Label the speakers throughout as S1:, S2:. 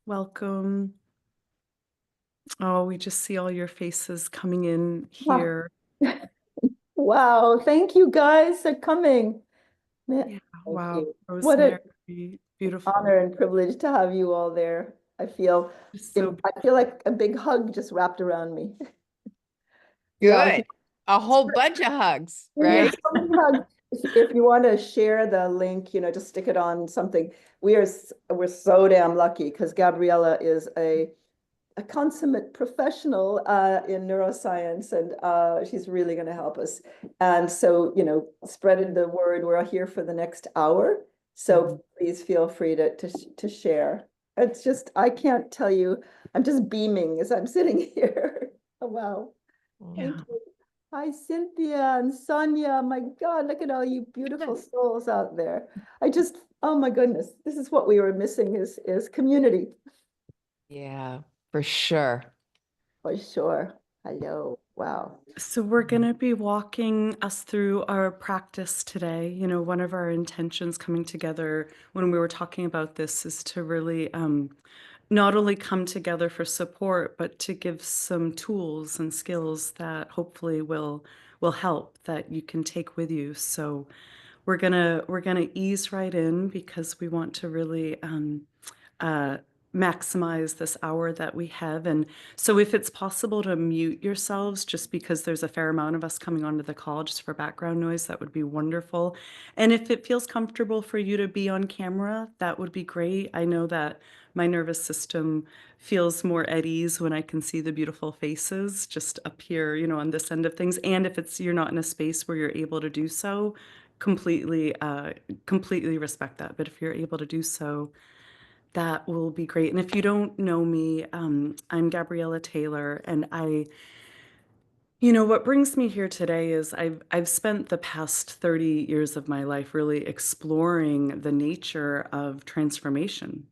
S1: Welcome. Oh, we just see all your faces coming in
S2: Ah,
S1: here.
S2: wow. Thank you guys for coming.
S1: Yeah,
S2: Thank
S1: wow.
S2: you. What an
S1: Rosemary, beautiful.
S2: honor and privilege to have you all there.
S1: Just so
S2: I feel like a big hug just wrapped around me. Yeah,
S3: Good. A whole bunch of hugs,
S1: yeah.
S3: right?
S2: so many hugs. If you want to share the link, just stick it on something. We're so damn lucky because Gabriella is a consummate professional in neuroscience, and she's really going to help us. And so, spreading the word. We're here for the next hour,
S1: Mhm.
S2: so please feel free to share. It's just I can't tell you. I'm just beaming as I'm sitting here. Oh, wow. Thank
S1: Yeah.
S2: you. Hi, Cynthia and Sonia. My God, look at all you beautiful souls out there. Oh my goodness, this is what we were missing is community.
S3: Yeah, for sure.
S2: For sure. Hello. Wow.
S1: So we're going to be walking us through our practice today. One of our intentions coming together when we were talking about this is to really not only come together for support, but to give some tools and skills that hopefully will help that you can take with you. So we're gonna ease right in because we want to really uh, maximize this hour that we have. And so if it's possible to mute yourselves, just because there's a fair amount of us coming onto the call just for background noise, that would be wonderful. And if it feels comfortable for you to be on camera, that would be great. I know that my nervous system feels more at ease when I can see the beautiful faces just up here, on this end of things. And if you're not in a space where you're able to do so, completely respect that. But if you're able to do so, that will be great. And if you don't know me, I'm Gabriella Taylor, and what brings me here today is I've spent the past 30 years of my life really exploring the nature of transformation.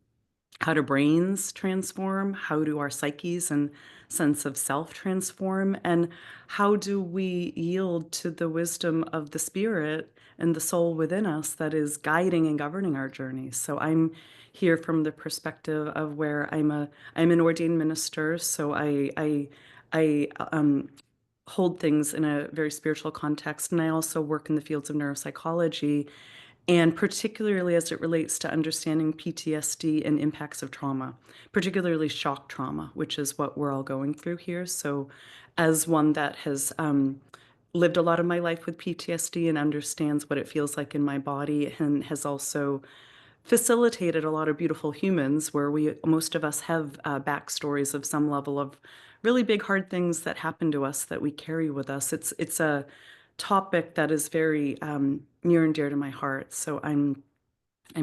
S1: How do brains transform? How do our psyches and sense of self transform? And how do we yield to the wisdom of the spirit and the soul within us that is guiding and governing our journeys? So I'm here from the perspective of where I'm an ordained minister, so I hold things in a very spiritual context, and I also work in the fields of neuropsychology, and particularly as it relates to understanding PTSD and impacts of trauma, particularly shock trauma, which is what we're all going through here. So, as one that has lived a lot of my life with PTSD and understands what it feels like in my body, and has also facilitated a lot of beautiful humans where most of us have backstories of some level of really big, hard things that happen to us that we carry with us. It's a topic that is very near and dear to my heart. So I'm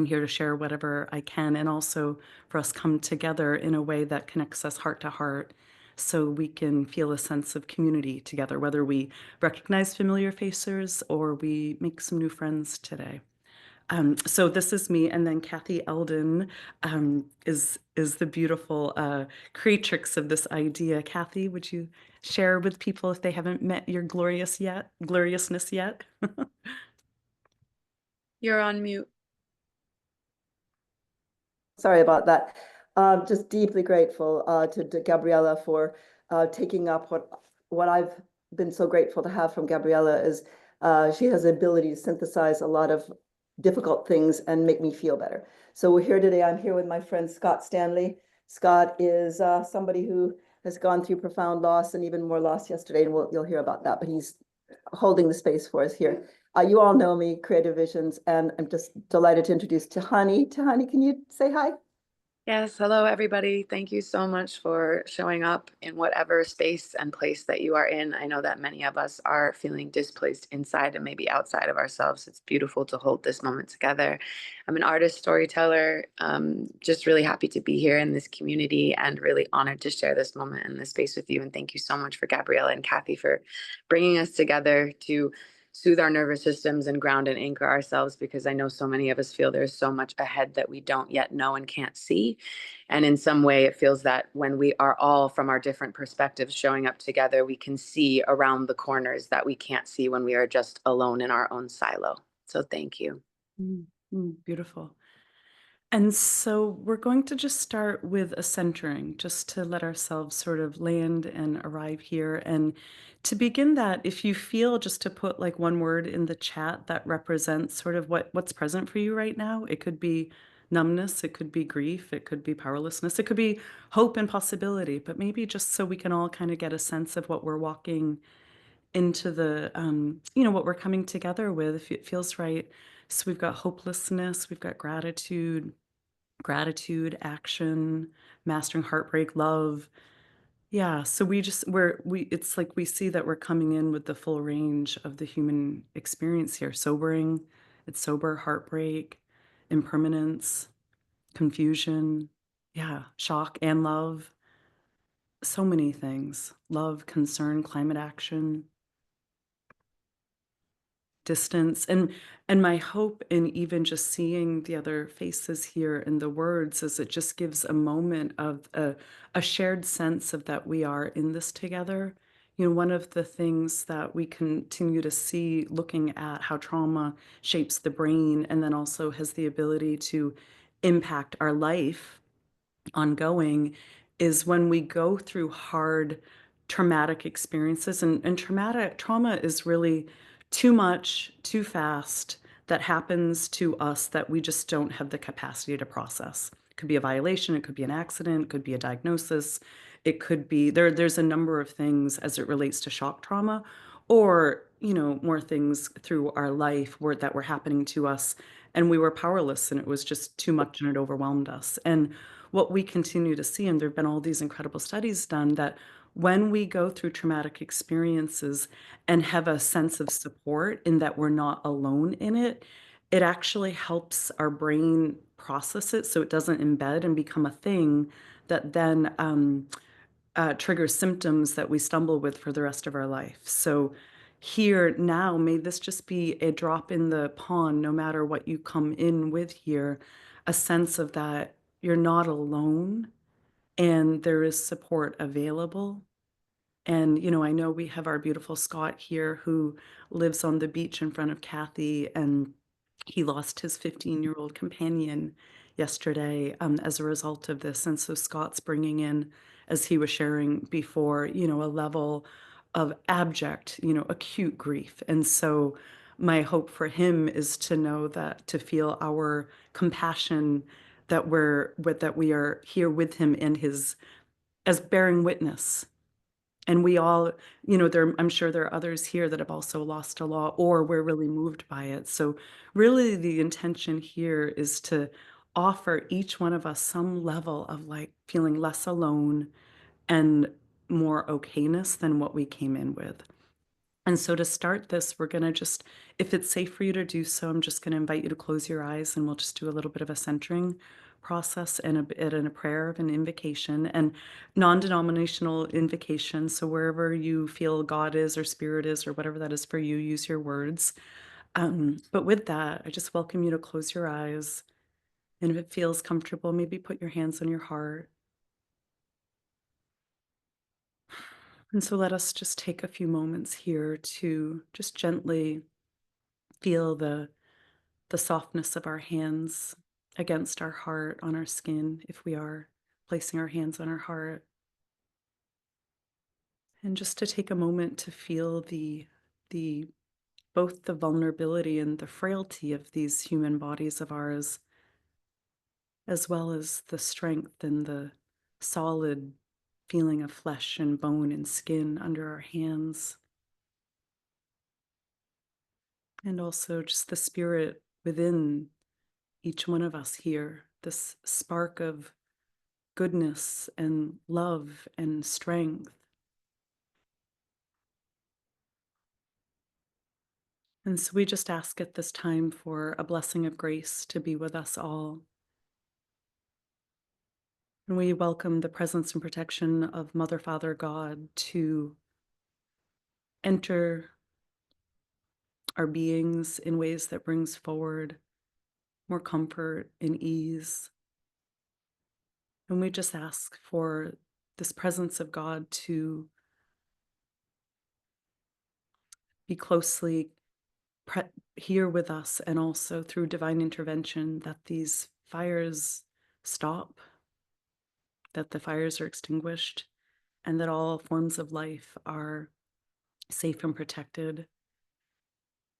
S1: here to share whatever I can, and also for us come together in a way that connects us heart to heart, so we can feel a sense of community together, whether we recognize familiar faces or we make some new friends today. So this is me, and then Kathy Eldon is the beautiful creatrix of this idea. Kathy, would you share with people if they haven't met your gloriousness yet?
S4: You're on mute.
S2: Sorry about that. Just deeply grateful to Gabriella for taking up what I've been so grateful to have from Gabriella is she has the ability to synthesize a lot of difficult things and make me feel better. So we're here today. I'm here with my friend Scott Stanley. Scott is somebody who has gone through profound loss and even more loss yesterday, and you'll hear about that. But he's holding the space for us here. You all know me, Creative Visions, and I'm just delighted to introduce Tihane. Tihane, can you say hi?
S4: Yes, hello everybody. Thank you so much for showing up in whatever space and place that you are in. I know that many of us are feeling displaced inside and maybe outside of ourselves. It's beautiful to hold this moment together. I'm an artist, storyteller, just really happy to be here in this community and really honored to share this moment in this space with you. And thank you so much for Gabriella and Kathy for bringing us together to soothe our nervous systems and ground and anchor ourselves, because I know so many of us feel there's so much ahead that we don't yet know and can't see. And in some way, it feels that when we are all from our different perspectives showing up together, we can see around the corners that we can't see when we are just alone in our own silo. So thank you.
S1: Beautiful. And so we're going to just start with a centering, just to let ourselves sort of land and arrive here. And to begin that, if you feel just to put like one word in the chat that represents sort of what's present for you right now, it could be numbness, it could be grief, it could be powerlessness, it could be hope and possibility, but maybe just so we can all kind of get a sense of what we're walking into the, what we're coming together with, if it feels right. So we've got hopelessness, we've got gratitude, action, mastering heartbreak, love. Yeah, so we it's like we see that we're coming in with the full range of the human experience here. Sobering, it's sober, heartbreak, impermanence, confusion, yeah, shock and love. So many things. Love, concern, climate action, distance, and my hope in even just seeing the other faces here in the words is it just gives a moment of a shared sense of that we are in this together. One of the things that we continue to see looking at how trauma shapes the brain and then also has the ability to impact our life ongoing is when we go through hard traumatic experiences, and traumatic trauma is really too much too fast that happens to us that we just don't have the capacity to process. It could be a violation, it could be an accident, it could be a diagnosis, it could be there's a number of things as it relates to shock trauma, or more things through our life that were happening to us and we were powerless and it was just too much and it overwhelmed us. And what we continue to see, and there have been all these incredible studies done, that when we go through traumatic experiences and have a sense of support in that we're not alone in it, it actually helps our brain process it so it doesn't embed and become a thing that then triggers symptoms that we stumble with for the rest of our life. So here now, may this just be a drop in the pond, no matter what you come in with here, a sense of that you're not alone and there is support available. And, I know we have our beautiful Scott here who lives on the beach in front of Kathy, and he lost his 15-year-old companion yesterday as a result of this. And so Scott's bringing in, as he was sharing before, a level of abject, acute grief. And so my hope for him is to know that, to feel our compassion that we are here with him in his as bearing witness. And we all, I'm sure there are others here that have also lost a lot or we're really moved by it. So really the intention here is to offer each one of us some level of like feeling less alone and more okayness than what we came in with. And so to start this, we're going to just, if it's safe for you to do so, I'm just going to invite you to close your eyes and we'll just do a little bit of a centering process and a prayer of an invocation and non-denominational invocation. So wherever you feel God is or spirit is or whatever that is for you, use your words. But with that, I just welcome you to close your eyes. And if it feels comfortable, maybe put your hands on your heart. And so let us just take a few moments here to just gently feel the softness of our hands against our heart, on our skin, if we are placing our hands on our heart. And just to take a moment to feel the both the vulnerability and the frailty of these human bodies of ours, as well as the strength and the solid feeling of flesh and bone and skin under our hands. And also just the spirit within each one of us here, this spark of goodness and love and strength. And so we just ask at this time for a blessing of grace to be with us all. And we welcome the presence and protection of Mother, Father, God to enter our beings in ways that brings forward more comfort and ease. And we just ask for this presence of God to be closely here with us, and also through divine intervention that these fires stop, that the fires are extinguished, and that all forms of life are safe and protected.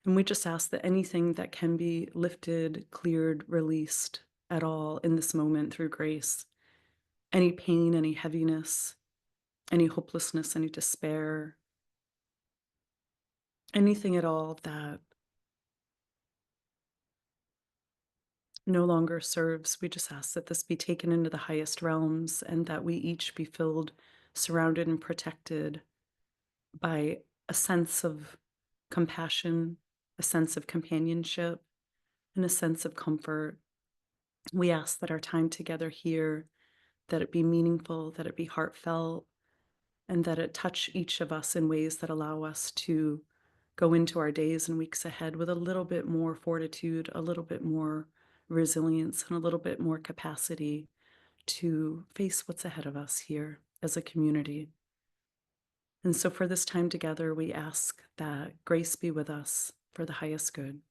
S1: And we just ask that anything that can be lifted, cleared, released at all in this moment through grace, any pain, any heaviness, any hopelessness, any despair, anything at all that no longer serves, we just ask that this be taken into the highest realms and that we each be filled, surrounded, and protected by a sense of compassion, a sense of companionship, and a sense of comfort. We ask that our time together here, that it be meaningful, that it be heartfelt, and that it touch each of us in ways that allow us to go into our days and weeks ahead with a little bit more fortitude, a little bit more resilience, and a little bit more capacity to face what's ahead of us here as a community. And so for this time together, we ask that grace be with us for the highest good.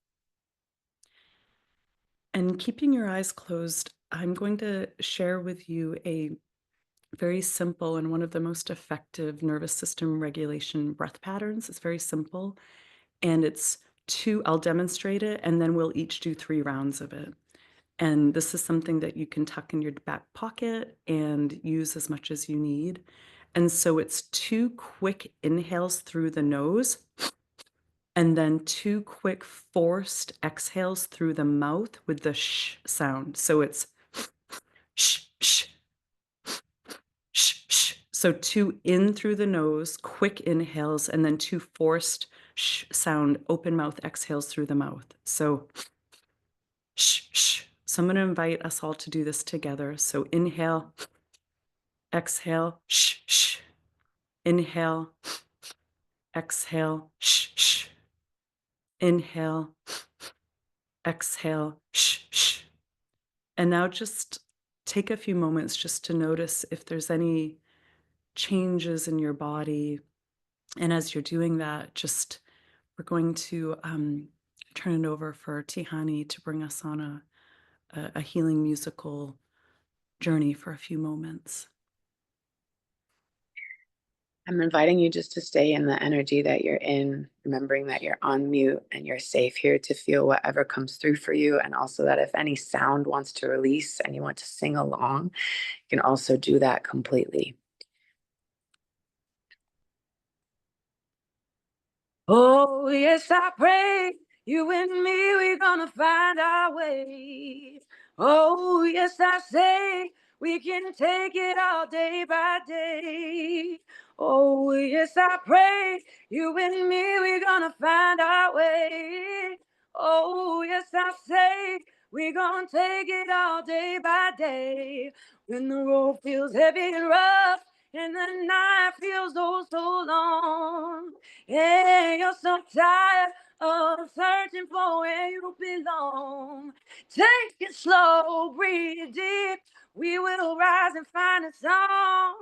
S1: And keeping your eyes closed, I'm going to share with you a very simple and one of the most effective nervous system regulation breath patterns. It's very simple, and it's two, I'll demonstrate it, and then we'll each do 3 rounds of it. And this is something that you can tuck in your back pocket and use as much as you need. And so it's 2 quick inhales through the nose, and then 2 quick forced exhales through the mouth with the sh sound. So it's sh, sh, sh, sh. So 2 in through the nose, quick inhales, and then 2 forced sh sound, open mouth exhales through the mouth. So sh, sh. So I'm going to invite us all to do this together. So inhale, exhale, sh, sh. Inhale, exhale, sh, sh. Inhale, exhale, sh, sh. And now just take a few moments just to notice if there's any changes in your body. And as you're doing that, just we're going to turn it over for Tihane to bring us on a healing musical journey for a few moments.
S4: I'm inviting you just to stay in the energy that you're in, remembering that you're on mute and you're safe here to feel whatever comes through for you. And also that if any sound wants to release and you want to sing along, you can also do that completely. Oh, yes, I pray you and me, we're gonna find our way. Oh, yes, I say we can take it all day by day. Oh, yes, I pray you and me, we're gonna find our way. Oh, yes, I say we're gonna take it all day by day. When the road feels heavy and rough and the night feels oh so long. Yeah, you're so tired of searching for where you belong. Take it slow, breathe deep. We will rise and find a song.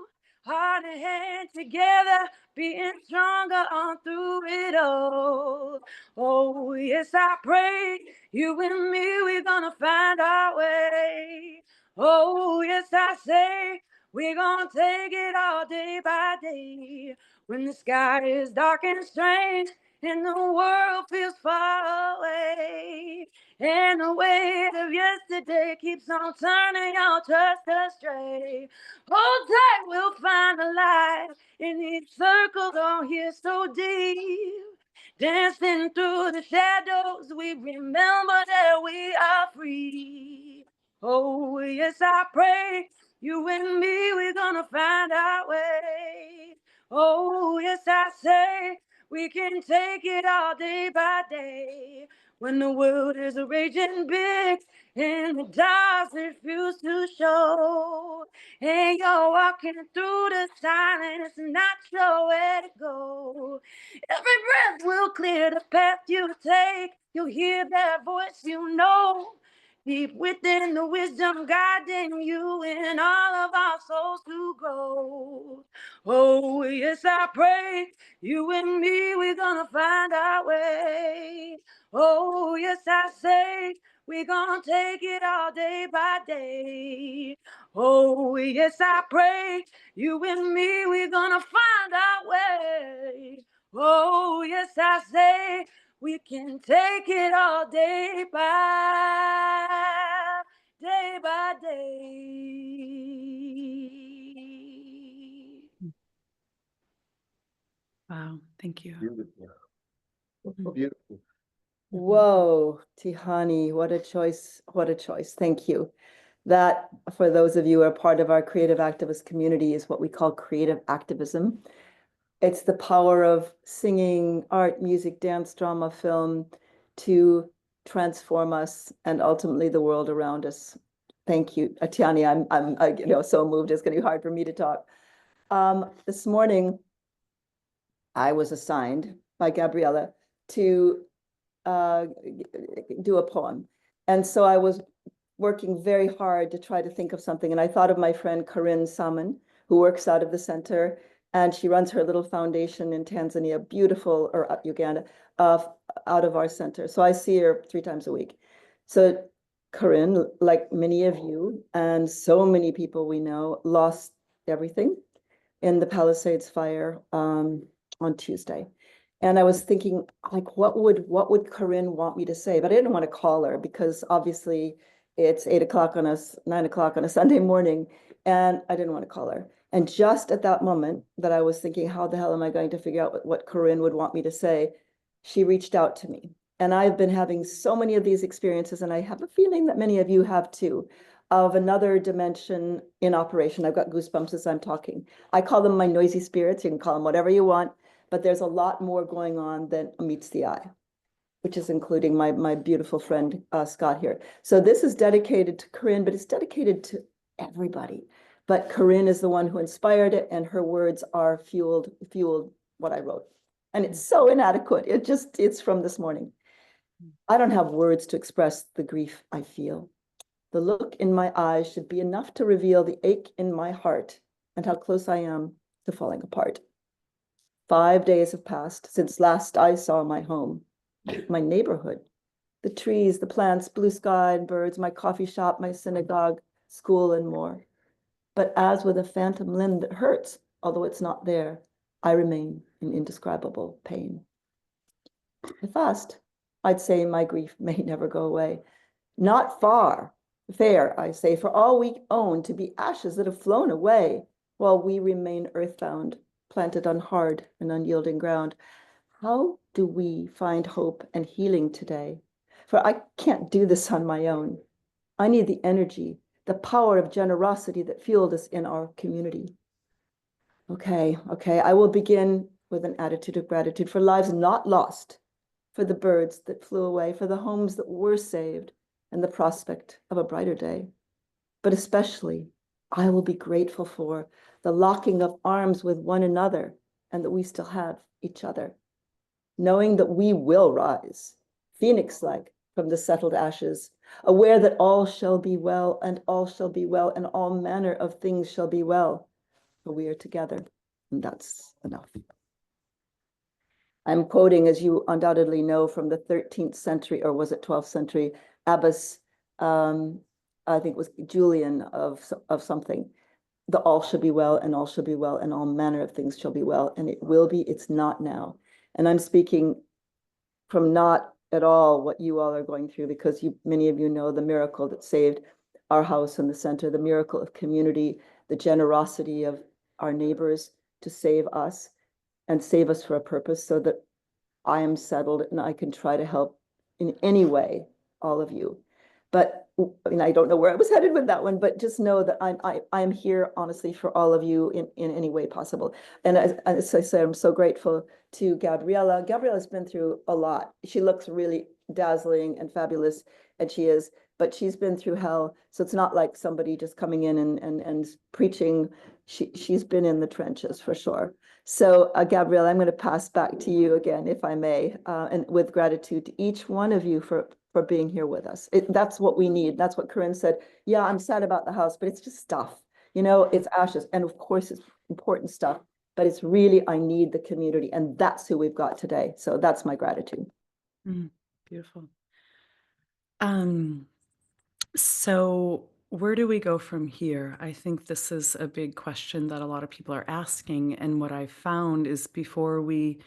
S4: Heart and hand together, being stronger on through it all. Oh, yes, I pray you and me, we're gonna find our way. Oh, yes, I say we're gonna take it all day by day. When the sky is dark and strange and the world feels far away, and the weight of yesterday keeps on turning your trust astray. Hold tight, we'll find a light in these circles on here so deep. Dancing through the shadows, we remember that we are free. Oh, yes, I pray you and me, we're gonna find our way. Oh, yes, I say we can take it all day by day. When the world is raging big and the dogs refuse to show, and you're walking through the silence, not sure where to go. Every breath will clear the path you take. You'll hear that voice you know. Deep within the wisdom guiding you in all of our souls to grow. Oh, yes, I pray you and me, we're gonna find our way. Oh, yes, I say we're gonna take it all day by day. Oh, yes, I pray you and me, we're gonna find our way. Oh, yes, I say we can take it all day by day.
S1: Wow, thank you.
S5: Beautiful.
S1: Mhm.
S5: Beautiful.
S2: Whoa, Tihane, what a choice. What a choice. Thank you. That, for those of you who are part of our creative activist community, is what we call creative activism. It's the power of singing, art, music, dance, drama, film to transform us and ultimately the world around us. Thank you, Tihane. I'm so moved. It's going to be hard for me to talk. This morning, I was assigned by Gabriella to do a poem. And so I was working very hard to try to think of something. And I thought of my friend Corinne Salmon, who works out of the center, and she runs her little foundation in Tanzania, beautiful, or Uganda, out of our center. So I see her 3 times a week. So Corinne, like many of you and so many people we know, lost everything in the Palisades fire on Tuesday. And I was thinking, like, what would Corinne want me to say? But I didn't want to call her because obviously it's 9 o'clock on a Sunday morning, and I didn't want to call her. And just at that moment that I was thinking, how the hell am I going to figure out what Corinne would want me to say? She reached out to me. And I've been having so many of these experiences, and I have a feeling that many of you have too, of another dimension in operation. I've got goosebumps as I'm talking. I call them my noisy spirits. You can call them whatever you want, but there's a lot more going on than meets the eye, which is including my beautiful friend, Scott here. So this is dedicated to Corinne, but it's dedicated to everybody. But Corinne is the one who inspired it, and her words are fueled what I wrote. And it's so inadequate. It's from this morning. I don't have words to express the grief I feel. The look in my eyes should be enough to reveal the ache in my heart and how close I am to falling apart. 5 days have passed since last I saw my home, my neighborhood, the trees, the plants, blue sky and birds, my coffee shop, my synagogue, school, and more. But as with a phantom limb that hurts, although it's not there, I remain in indescribable pain. If asked, I'd say my grief may never go away. Not fair, I say, for all we own to be ashes that have flown away, while we remain earthbound, planted on hard and unyielding ground. How do we find hope and healing today? For I can't do this on my own. I need the energy, the power of generosity that fueled us in our community. Okay, I will begin with an attitude of gratitude for lives not lost, for the birds that flew away, for the homes that were saved, and the prospect of a brighter day. But especially, I will be grateful for the locking of arms with one another and that we still have each other, knowing that we will rise, phoenix-like from the settled ashes, aware that all shall be well, and all shall be well, and all manner of things shall be well, for we are together, and that's enough. I'm quoting, as you undoubtedly know, from the 13th century, or was it 12th century, abbess, I think it was Julian of something. The all shall be well, and all shall be well, and all manner of things shall be well, and it will be, it's not now. And I'm speaking from not at all what you all are going through, because many of you know the miracle that saved our house in the center, the miracle of community, the generosity of our neighbors to save us and save us for a purpose, so that I am settled and I can try to help in any way, all of you. But I mean, I don't know where I was headed with that one, but just know that I'm here honestly for all of you in any way possible. And as I said, I'm so grateful to Gabriella. Gabriella's been through a lot. She looks really dazzling and fabulous, and she is, but she's been through hell. So it's not like somebody just coming in and preaching. She's been in the trenches for sure. So Gabriella, I'm going to pass back to you again, if I may, and with gratitude to each one of you for being here with us. That's what we need. That's what Corinne said. Yeah, I'm sad about the house, but it's just stuff. You know, it's ashes. And of course, it's important stuff, but it's really, I need the community. And that's who we've got today. So that's my gratitude.
S1: Beautiful. Um, so where do we go from here? I think this is a big question that a lot of people are asking. And what I've found is before we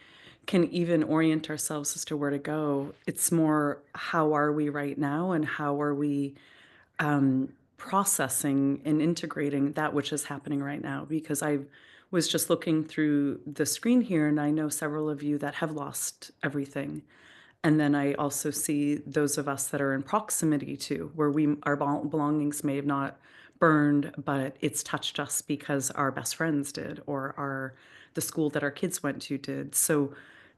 S1: can even orient ourselves as to where to go, it's more how are we right now and how are we processing and integrating that which is happening right now? Because I was just looking through the screen here and I know several of you that have lost everything. And then I also see those of us that are in proximity to where our belongings may have not burned, but it's touched us because our best friends did, or the school that our kids went to did. So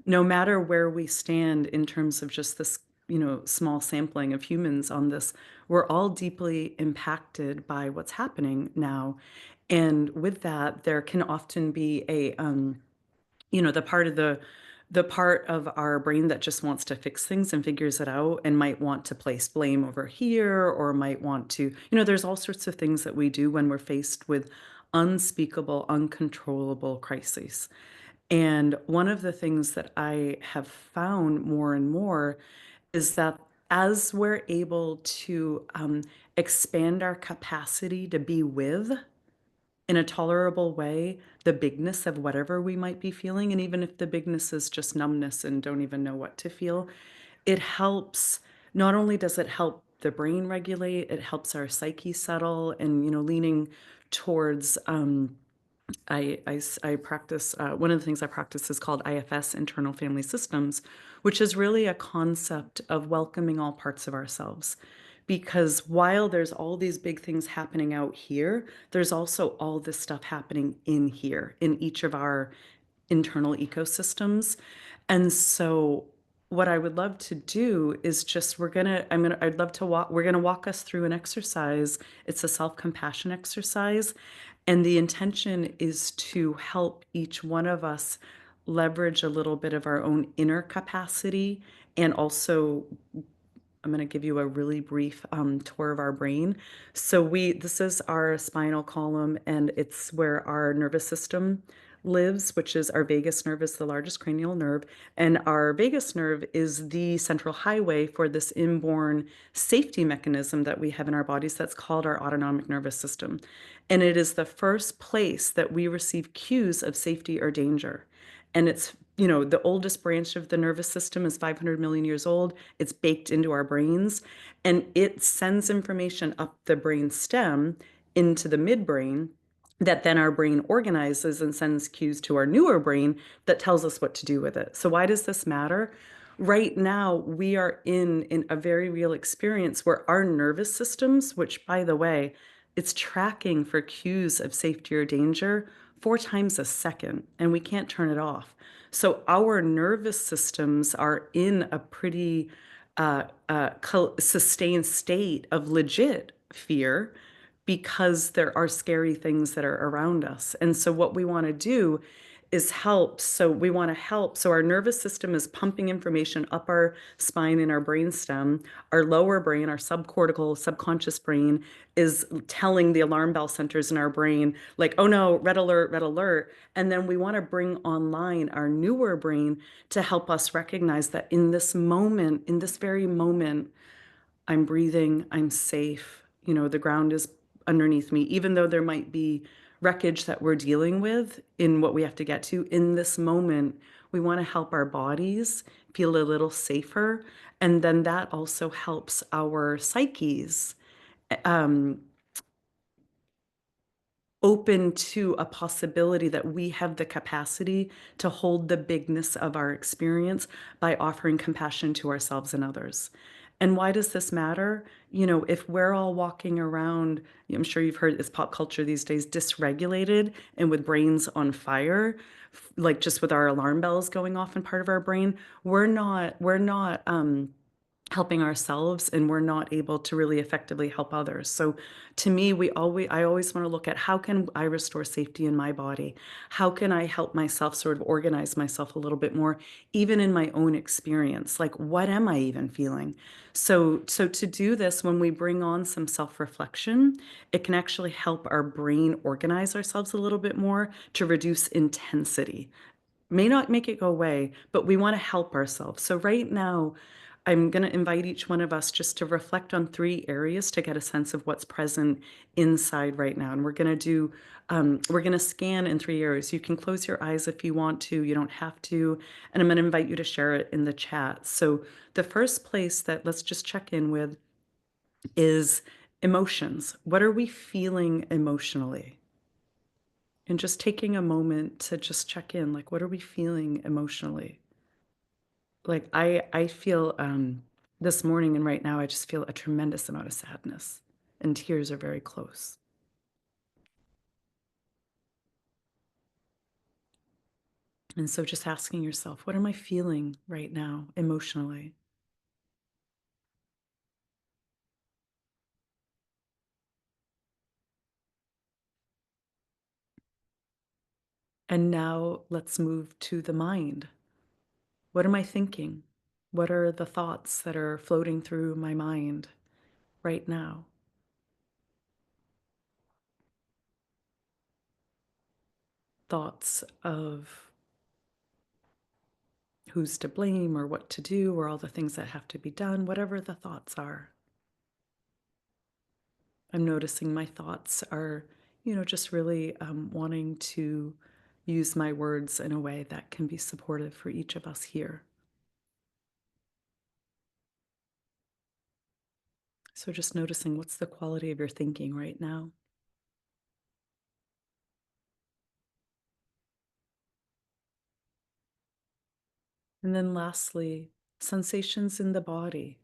S1: no matter where we stand in terms of just this, small sampling of humans on this, we're all deeply impacted by what's happening now. And with that, there can often be the part of our brain that just wants to fix things and figures it out and might want to place blame over here or might want to, there's all sorts of things that we do when we're faced with unspeakable, uncontrollable crises. And one of the things that I have found more and more is that as we're able to expand our capacity to be with in a tolerable way the bigness of whatever we might be feeling. And even if the bigness is just numbness and don't even know what to feel, it helps. Not only does it help the brain regulate, it helps our psyche settle and, leaning towards I practice, one of the things I practice is called IFS, internal family systems, which is really a concept of welcoming all parts of ourselves. Because while there's all these big things happening out here, there's also all this stuff happening in here, in each of our internal ecosystems. And so what I would love to do is just I'd love to we're gonna walk us through an exercise. It's a self-compassion exercise. And the intention is to help each one of us leverage a little bit of our own inner capacity and also I'm going to give you a really brief tour of our brain. So this is our spinal column, and it's where our nervous system lives, which is our vagus nerve is the largest cranial nerve. And our vagus nerve is the central highway for this inborn safety mechanism that we have in our bodies that's called our autonomic nervous system. And it is the first place that we receive cues of safety or danger. And it's, the oldest branch of the nervous system is 500 million years old. It's baked into our brains, and it sends information up the brain stem into the midbrain that then our brain organizes and sends cues to our newer brain that tells us what to do with it. So why does this matter? Right now, we are in a very real experience where our nervous systems, which by the way, it's tracking for cues of safety or danger 4 times a second, and we can't turn it off. So our nervous systems are in a pretty sustained state of legit fear because there are scary things that are around us. And so what we want to do is help. So we want to help. So our nervous system is pumping information up our spine and our brainstem. Our lower brain, our subcortical, subconscious brain is telling the alarm bell centers in our brain, like, oh no, red alert, red alert. And then we want to bring online our newer brain to help us recognize that in this moment, in this very moment, I'm breathing, I'm safe, the ground is underneath me, even though there might be wreckage that we're dealing with in what we have to get to in this moment, we want to help our bodies feel a little safer. And then that also helps our psyches um, open to a possibility that we have the capacity to hold the bigness of our experience by offering compassion to ourselves and others. And why does this matter? If we're all walking around, I'm sure you've heard it's pop culture these days, dysregulated and with brains on fire, like just with our alarm bells going off in part of our brain, we're not helping ourselves and we're not able to really effectively help others. So to me, I always want to look at how can I restore safety in my body? How can I help myself sort of organize myself a little bit more, even in my own experience? Like, what am I even feeling? So to do this, when we bring on some self-reflection, it can actually help our brain organize ourselves a little bit more to reduce intensity. May not make it go away, but we want to help ourselves. So right now, I'm going to invite each one of us just to reflect on 3 areas to get a sense of what's present inside right now. And we're going to scan in 3 areas. You can close your eyes if you want to, you don't have to. And I'm going to invite you to share it in the chat. So the first place that let's just check in with is emotions. What are we feeling emotionally? And just taking a moment to just check in, like, what are we feeling emotionally? Like I feel this morning and right now I just feel a tremendous amount of sadness and tears are very close. And so just asking yourself, what am I feeling right now emotionally? And now let's move to the mind. What am I thinking? What are the thoughts that are floating through my mind right now? Thoughts of who's to blame or what to do or all the things that have to be done, whatever the thoughts are. I'm noticing my thoughts are, just really wanting to use my words in a way that can be supportive for each of us here. So just noticing what's the quality of your thinking right now. And then lastly, sensations in the body.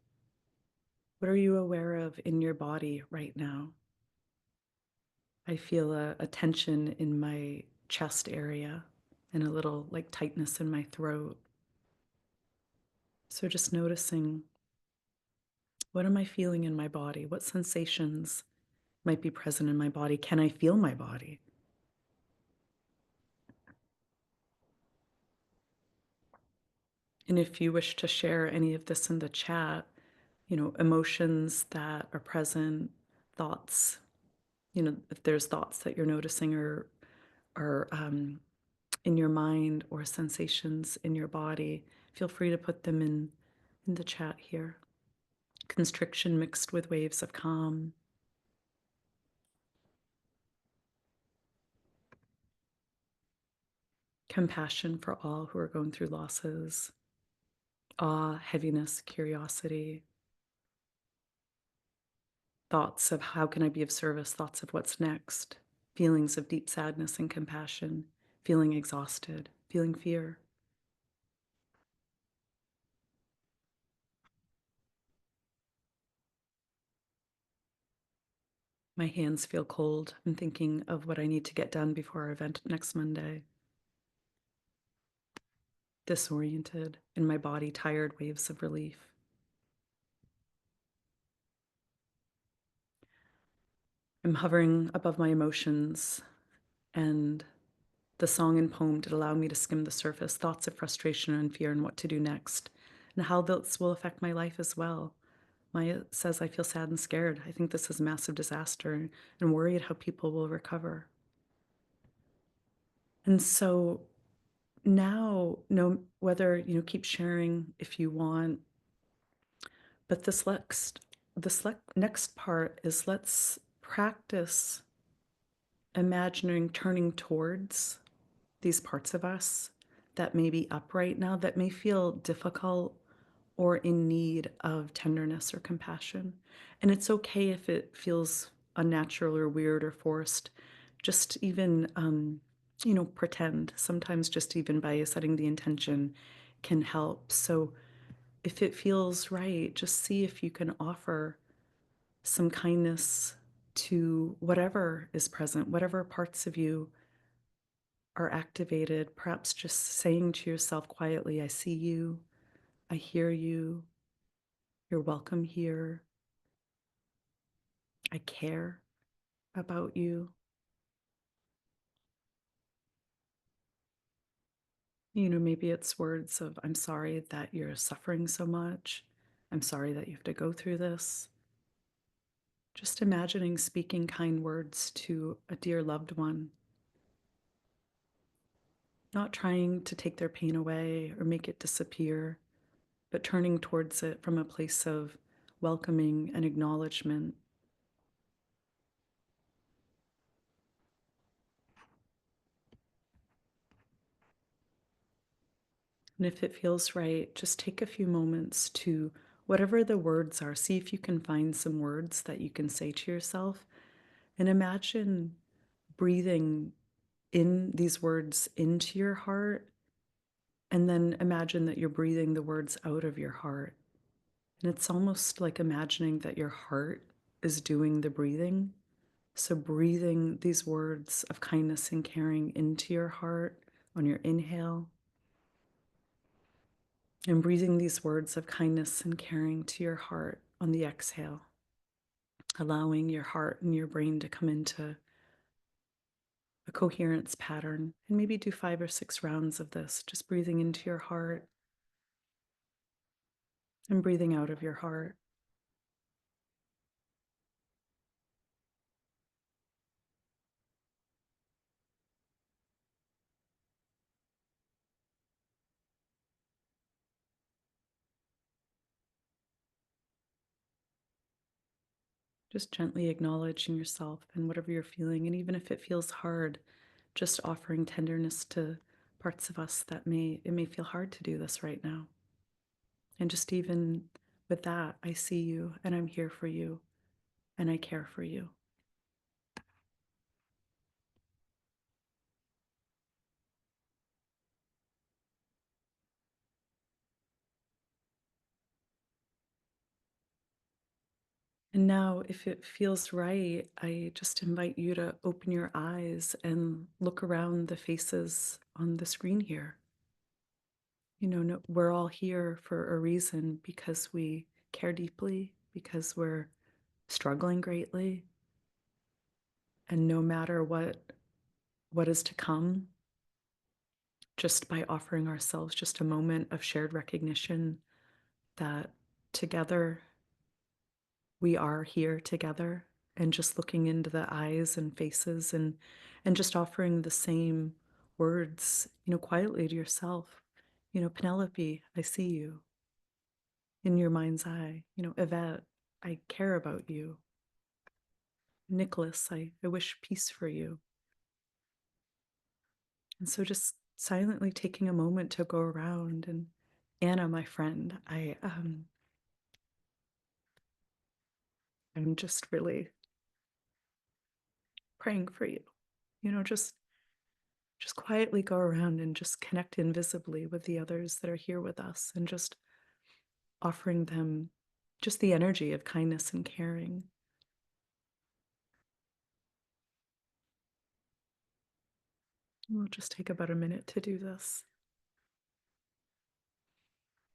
S1: What are you aware of in your body right now? I feel a tension in my chest area and a little like tightness in my throat. So just noticing, what am I feeling in my body? What sensations might be present in my body? Can I feel my body? And if you wish to share any of this in the chat, emotions that are present, thoughts, if there's thoughts that you're noticing or in your mind or sensations in your body, feel free to put them in the chat here. Constriction mixed with waves of calm. Compassion for all who are going through losses. Awe, heaviness, curiosity. Thoughts of how can I be of service, thoughts of what's next. Feelings of deep sadness and compassion. Feeling exhausted, feeling fear. My hands feel cold. I'm thinking of what I need to get done before our event next Monday. Disoriented, in my body, tired waves of relief. I'm hovering above my emotions, and the song and poem did allow me to skim the surface, thoughts of frustration and fear and what to do next, and how this will affect my life as well. Maya says, I feel sad and scared. I think this is a massive disaster and worried how people will recover. And so now, whether, keep sharing if you want, but next part is let's practice imagining turning towards these parts of us that may be up right now, that may feel difficult or in need of tenderness or compassion. And it's okay if it feels unnatural or weird or forced. Just even, pretend. Sometimes just even by setting the intention can help. So if it feels right, just see if you can offer some kindness to whatever is present, whatever parts of you are activated, perhaps just saying to yourself quietly, I see you, I hear you, you're welcome here, I care about you. Maybe it's words of, I'm sorry that you're suffering so much. I'm sorry that you have to go through this. Just imagining speaking kind words to a dear loved one, not trying to take their pain away or make it disappear, but turning towards it from a place of welcoming and acknowledgement. And if it feels right, just take a few moments to, whatever the words are, see if you can find some words that you can say to yourself, and imagine breathing in these words into your heart, and then imagine that you're breathing the words out of your heart. And it's almost like imagining that your heart is doing the breathing. So breathing these words of kindness and caring into your heart on your inhale, and breathing these words of kindness and caring to your heart on the exhale, allowing your heart and your brain to come into a coherence pattern. And maybe do 5 or 6 rounds of this, just breathing into your heart and breathing out of your heart. Just gently acknowledging yourself and whatever you're feeling. And even if it feels hard, just offering tenderness to parts of us that it may feel hard to do this right now. And just even with that, I see you and I'm here for you and I care for you. And now, if it feels right, I just invite you to open your eyes and look around the faces on the screen here. You know, no, we're all here for a reason, because we care deeply, because we're struggling greatly. And no matter what is to come, just by offering ourselves just a moment of shared recognition that together we are here together, and just looking into the eyes and faces, and just offering the same words, you know, quietly to yourself. You know, Penelope, I see you in your mind's eye. You know, Yvette, I care about you. Nicholas, I wish peace for you. And so just silently taking a moment to go around, and Anna, my friend, I'm just really praying for you. You know, just quietly go around and just connect invisibly with the others that are here with us, and just offering them just the energy of kindness and caring. We'll just take about a minute to do this.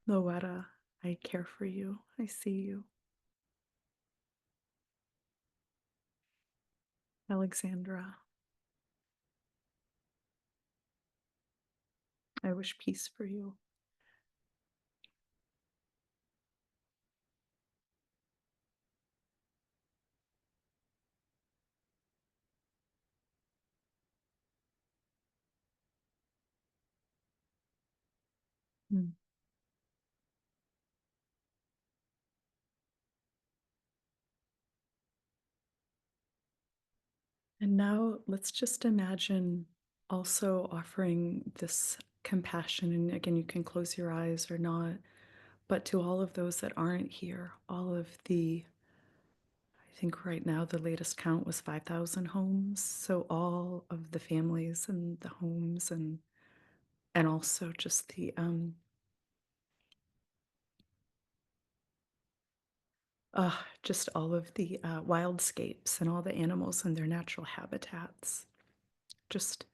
S1: Loetta, I care for you. I see you. Alexandra, I wish peace for you. Mm. And now let's just imagine also offering this compassion. And again, you can close your eyes or not, but to all of those that aren't here, all of the, I think right now the latest count was 5,000 homes. So all of the families and the homes, and also just the just all of the wildscapes and all the animals and their natural habitats. Just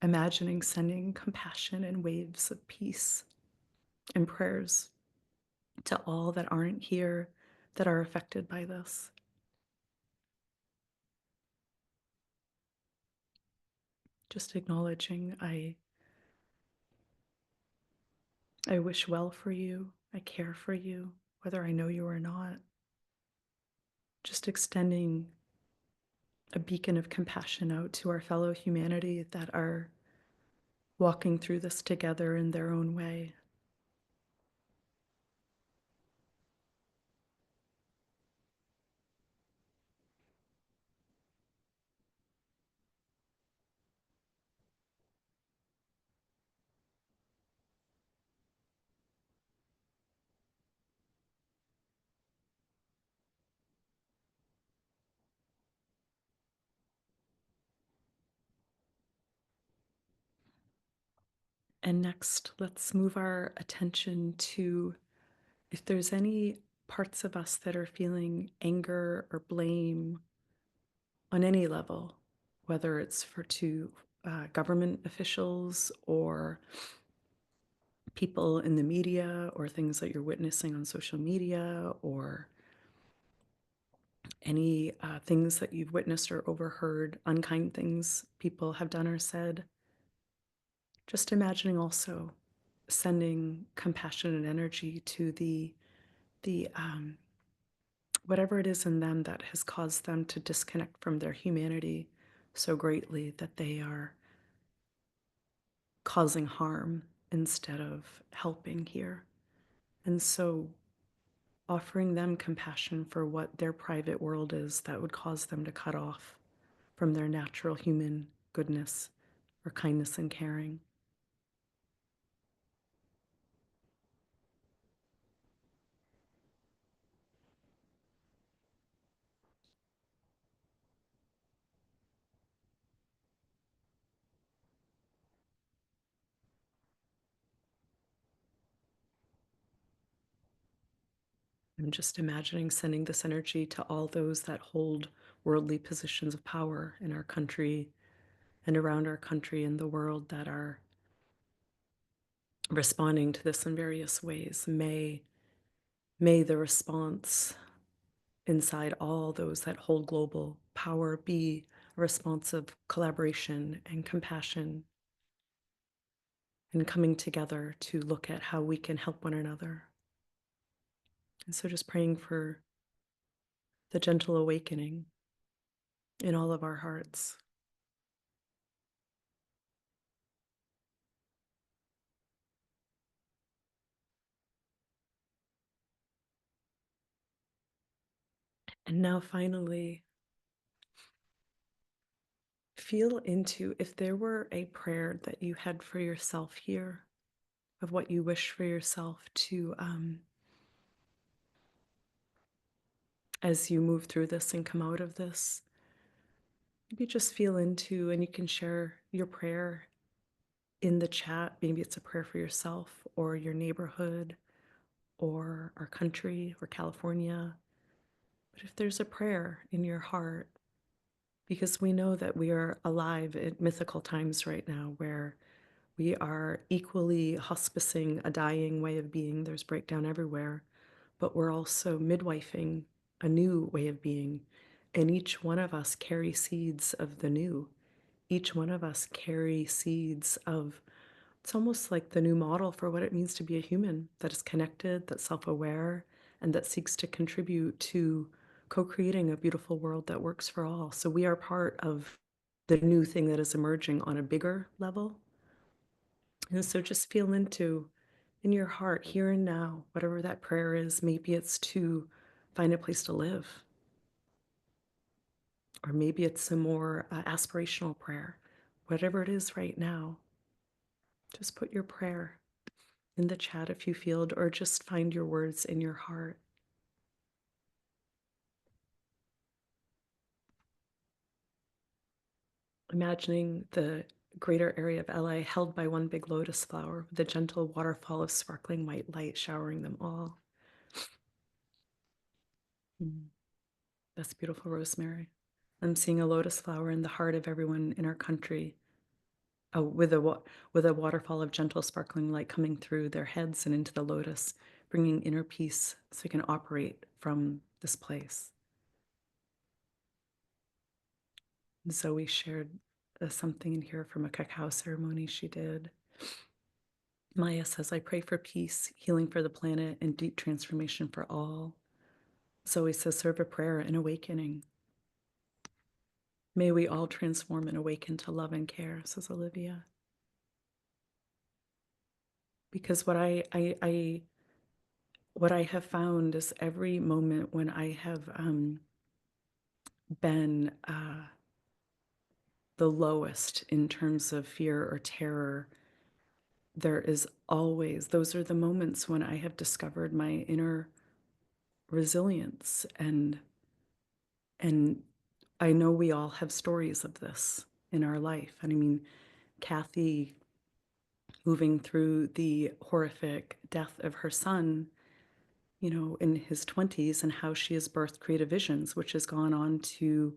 S1: imagining sending compassion and waves of peace and prayers to all that aren't here, that are affected by this. Just acknowledging, I wish well for you, I care for you, whether I know you or not. Just extending a beacon of compassion out to our fellow humanity that are walking through this together in their own way. And next, let's move our attention to if there's any parts of us that are feeling anger or blame on any level, whether it's to government officials or people in the media or things that you're witnessing on social media or any things that you've witnessed or overheard, unkind things people have done or said. Just imagining also sending compassionate energy to the whatever it is in them that has caused them to disconnect from their humanity so greatly that they are causing harm instead of helping here. And so offering them compassion for what their private world is that would cause them to cut off from their natural human goodness or kindness and caring. I'm just imagining sending this energy to all those that hold worldly positions of power in our country and around our country and the world that are responding to this in various ways. May the response inside all those that hold global power be a response of collaboration and compassion and coming together to look at how we can help one another. And so just praying for the gentle awakening in all of our hearts. And now finally, feel into if there were a prayer that you had for yourself here of what you wish for yourself to, as you move through this and come out of this, maybe just feel into, and you can share your prayer in the chat. Maybe it's a prayer for yourself or your neighborhood or our country or California. But if there's a prayer in your heart, because we know that we are alive at mythical times right now where we are equally hospicing a dying way of being. There's breakdown everywhere, but we're also midwifing a new way of being. And each one of us carry seeds of the new. Each one of us carry seeds of, it's almost like the new model for what it means to be a human that is connected, that's self-aware, and that seeks to contribute to co-creating a beautiful world that works for all. So we are part of the new thing that is emerging on a bigger level. And so just feel into in your heart, here and now, whatever that prayer is. Maybe it's to find a place to live, or maybe it's a more aspirational prayer. Whatever it is right now, just put your prayer in the chat if you feel, or just find your words in your heart. Imagining the greater area of LA held by one big lotus flower with a gentle waterfall of sparkling white light showering them all. That's beautiful, Rosemary. I'm seeing a lotus flower in the heart of everyone in our country, with a waterfall of gentle sparkling light coming through their heads and into the lotus, bringing inner peace so we can operate from this place. Zoe shared something in here from a cacao ceremony she did. Maya says, I pray for peace, healing for the planet, and deep transformation for all. Zoe says, serve a prayer and awakening. May we all transform and awaken to love and care, says Olivia. Because what what I have found is every moment when I have been the lowest in terms of fear or terror, there is always, those are the moments when I have discovered my inner resilience. And I know we all have stories of this in our life. And I mean, Kathy moving through the horrific death of her son, you know, in his 20s, and how she has birthed Creative Visions, which has gone on to,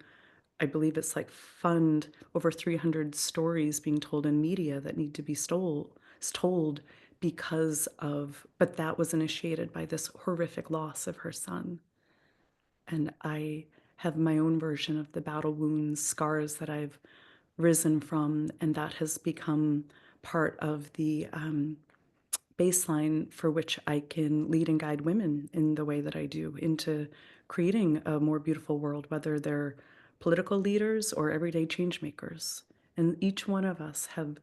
S1: I believe it's like fund over 300 stories being told in media that need to be told because of, but that was initiated by this horrific loss of her son. And I have my own version of the battle wounds, scars that I've risen from, and that has become part of the baseline for which I can lead and guide women in the way that I do into creating a more beautiful world, whether they're political leaders or everyday change makers. And each one of us have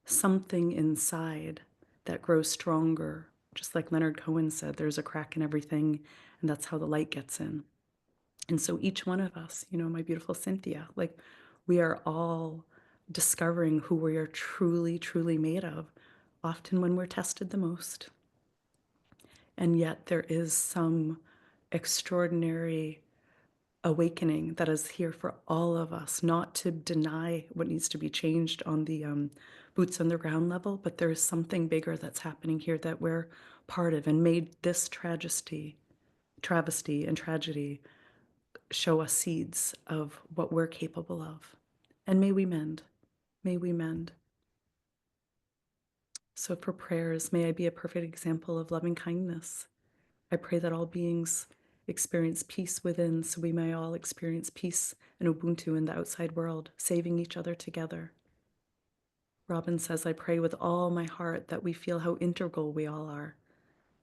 S1: something inside that grows stronger. Just like Leonard Cohen said, there's a crack in everything, and that's how the light gets in. And so each one of us, you know, my beautiful Cynthia, like we are all discovering who we are truly, truly made of, often when we're tested the most. And yet there is some extraordinary awakening that is here for all of us, not to deny what needs to be changed on the boots on the ground level, but there is something bigger that's happening here that we're part of, and made this travesty and tragedy show us seeds of what we're capable of. And may we mend. May we mend. So for prayers, may I be a perfect example of loving kindness. I pray that all beings experience peace within, so we may all experience peace and Ubuntu in the outside world, saving each other together. Robin says, I pray with all my heart that we feel how integral we all are,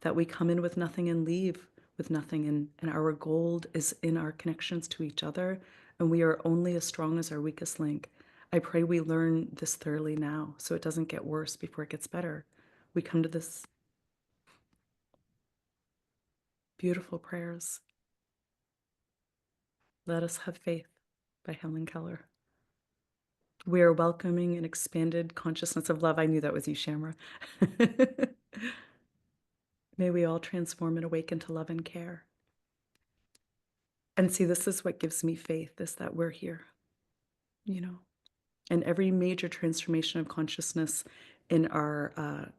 S1: that we come in with nothing and leave with nothing, and our gold is in our connections to each other, and we are only as strong as our weakest link. I pray we learn this thoroughly now, so it doesn't get worse before it gets better. We come to this beautiful prayers. Let us have faith, by Helen Keller. We are welcoming an expanded consciousness of love. I knew that was you, Shamra. May we all transform and awaken to love and care. And see, this is what gives me faith, is that we're here, you know. And every major transformation of consciousness in our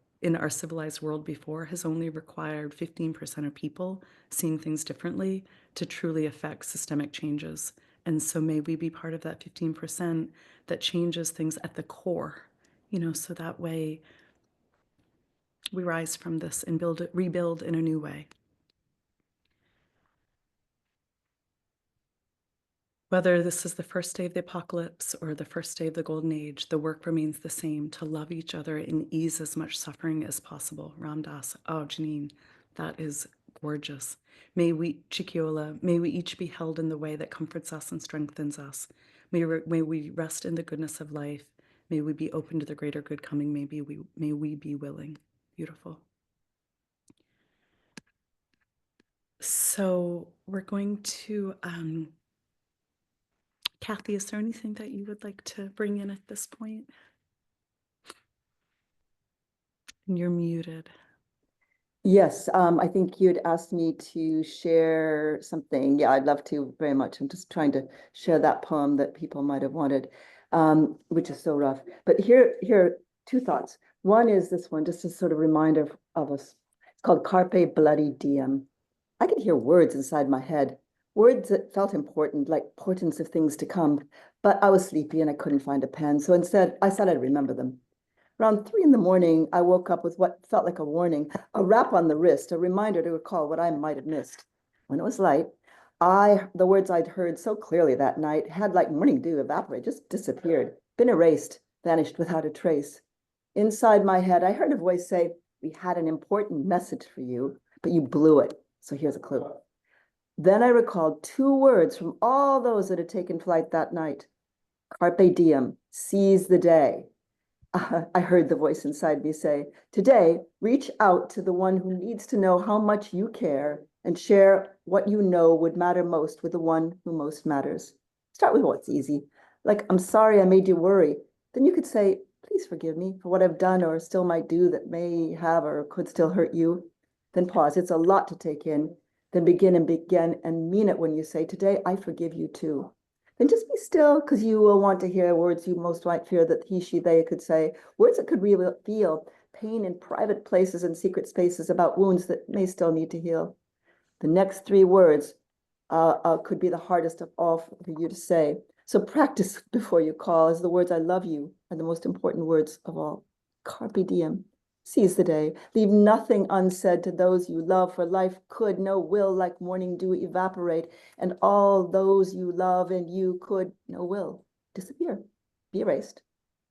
S1: civilized world before has only required 15% of people seeing things differently to truly affect systemic changes. And so may we be part of that 15% that changes things at the core, you know, so that way we rise from this and rebuild in a new way. Whether this is the first day of the apocalypse or the first day of the golden age, the work remains the same: to love each other and ease as much suffering as possible. Ram Dass. Oh, Janine, that is gorgeous. May we, Chikiola, may we each be held in the way that comforts us and strengthens us. May we rest in the goodness of life. May we be open to the greater good coming. May we be willing. Beautiful. So we're going to... Kathy, is there anything that you would like to bring in at this point? And you're muted.
S2: Yes, I think you'd asked me to share something. Yeah, I'd love to very much. I'm just trying to share that poem that people might have wanted, which is so rough. But here are two thoughts. One is this one, just a sort of reminder of us. It's called Carpe Bloody Diem. I could hear words inside my head, words that felt important, like portents of things to come. But I was sleepy and I couldn't find a pen. So instead, I said I'd remember them. Around 3 in the morning, I woke up with what felt like a warning, a rap on the wrist, a reminder to recall what I might have missed. When it was light, the words I'd heard so clearly that night had, like morning dew, evaporated, just disappeared, been erased, vanished without a trace. Inside my head, I heard a voice say, we had an important message for you, but you blew it. So here's a clue. Then I recalled 2 words from all those that had taken flight that night. Carpe diem, seize the day. I heard the voice inside me say, today, reach out to the one who needs to know how much you care and share what you know would matter most with the one who most matters. Start with what's easy. Like, I'm sorry I made you worry. Then you could say, please forgive me for what I've done or still might do that may have or could still hurt you. Then pause. It's a lot to take in. Then begin and mean it when you say, today, I forgive you too. Then just be still, because you will want to hear words you most might fear that he, she, they could say, words that could reveal pain in private places and secret spaces, about wounds that may still need to heal. The next 3 words could be the hardest of all for you to say. So practice before you call, as the words "I love you" are the most important words of all. Carpe diem. Seize the day. Leave nothing unsaid to those you love, for life could, no will, like morning dew, evaporate, and all those you love and you could, no will, disappear, be erased,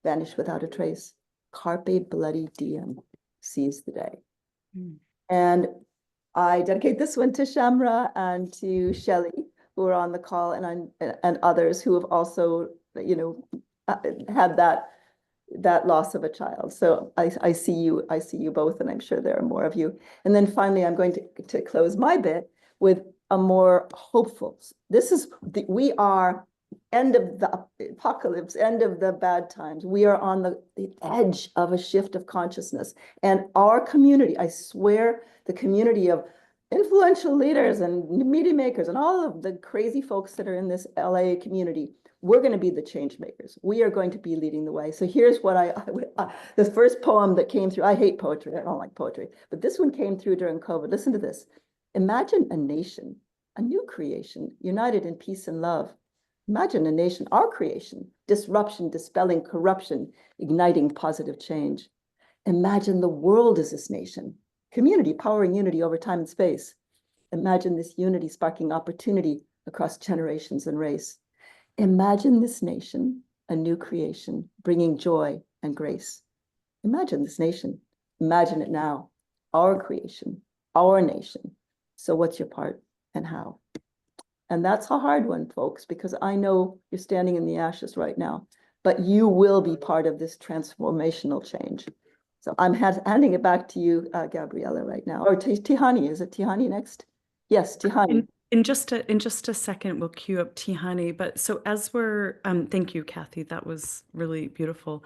S2: vanish without a trace. Carpe bloody diem. Seize the day. And I dedicate this one to Shamra and to Shelley, who are on the call, and others who have also, had that loss of a child. So I see you both, and I'm sure there are more of you. And then finally, I'm going to close my bit with a more hopeful. We are end of the apocalypse, end of the bad times. We are on the edge of a shift of consciousness. And our community, I swear, the community of influential leaders and media makers and all of the crazy folks that are in this LA community, we're going to be the change makers. We are going to be leading the way. So here's what the first poem that came through. I hate poetry. I don't like poetry. But this one came through during COVID. Listen to this. Imagine a nation, a new creation, united in peace and love. Imagine a nation, our creation, disruption, dispelling corruption, igniting positive change. Imagine the world as this nation, community powering unity over time and space. Imagine this unity sparking opportunity across generations and race. Imagine this nation, a new creation, bringing joy and grace. Imagine this nation. Imagine it now, our creation, our nation. So what's your part and how? And that's a hard one, folks, because I know you're standing in the ashes right now, but you will be part of this transformational change. So I'm handing it back to you, Gabriella, right now. Or Tihane, is it Tihane next? Yes, Tihane.
S1: In just a second, we'll cue up Tihane. But so as we're, thank you, Kathy. That was really beautiful.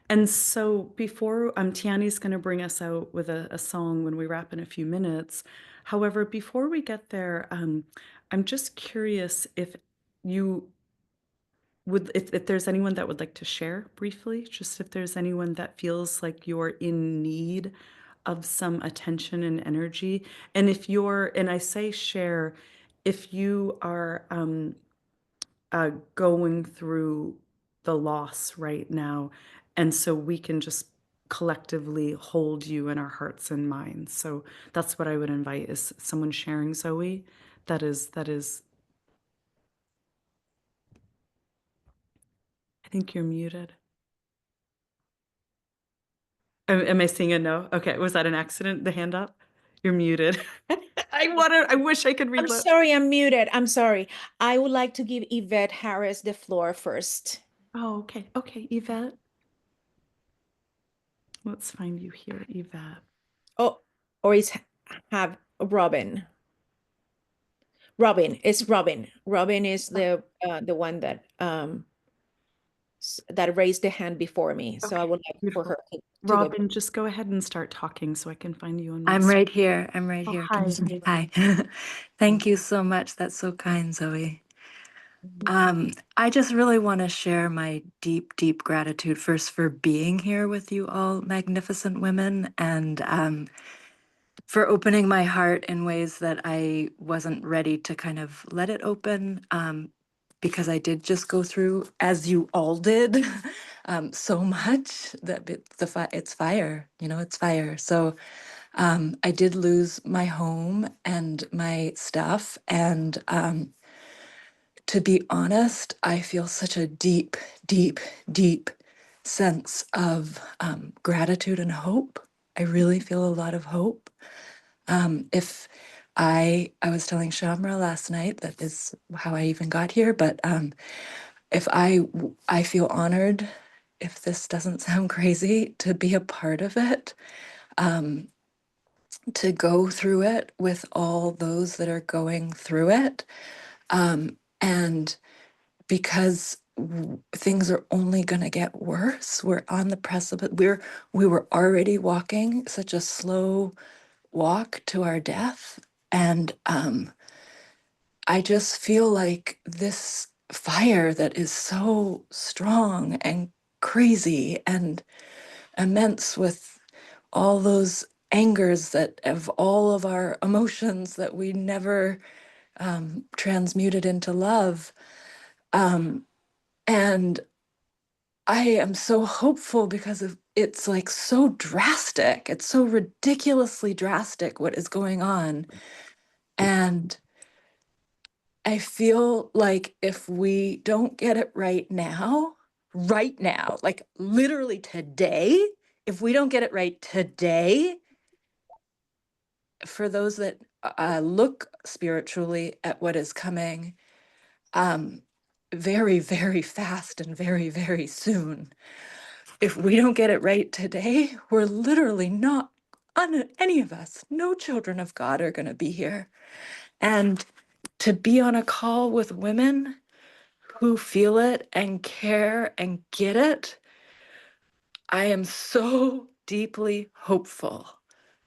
S1: And so before Tiani's going to bring us out with a song when we wrap in a few minutes. However, before we get there, I'm just curious if you would, if there's anyone that would like to share briefly, just if there's anyone that feels like you're in need of some attention and energy. And if you're, and I say share, if you are going through the loss right now, and so we can just collectively hold you in our hearts and minds. So that's what I would invite, is someone sharing, Zoe. That is, I think you're muted. Am I seeing a no? Okay, was that an accident, the hand up? You're muted. I wish I could read.
S5: I'm sorry, I'm muted. I'm sorry. I would like to give Yvette Harris the floor first.
S1: Oh, okay. Okay, Yvette. Let's find you here, Yvette.
S5: Oh, or is have Robin. Robin, it's Robin. Robin is the one that that raised the hand before me. So I would like
S1: Beautiful.
S5: for her to
S1: Robin, just go ahead and start talking so I can find you on my
S6: I'm
S1: screen.
S6: right here. I'm right
S1: Oh,
S6: here.
S1: hi.
S6: Can you see me? Hi. Thank you so much. That's so kind, Zoe. I just really want to share my deep, deep gratitude first for being here with you all, magnificent women, and for opening my heart in ways that I wasn't ready to kind of let it open, because I did just go through, as you all did, so much that it's fire, it's fire. So I did lose my home and my stuff, and to be honest, I feel such a deep, deep, deep sense of gratitude and hope. I really feel a lot of hope. If I was telling Shamra last night, that is how I even got here, but if I feel honored, if this doesn't sound crazy, to be a part of it, to go through it with all those that are going through it. And because things are only going to get worse, we're on the precipice. We were already walking such a slow walk to our death. And I just feel like this fire that is so strong and crazy and immense with all those angers that of all of our emotions that we never transmuted into love. And I am so hopeful because of it's like so drastic. It's so ridiculously drastic what is going on. And I feel like if we don't get it right now, like literally today, if we don't get it right today, for those that look spiritually at what is coming, very, very fast and very, very soon, if we don't get it right today, we're literally not, any of us, no children of God are going to be here. And to be on a call with women who feel it and care and get it, I am so deeply hopeful.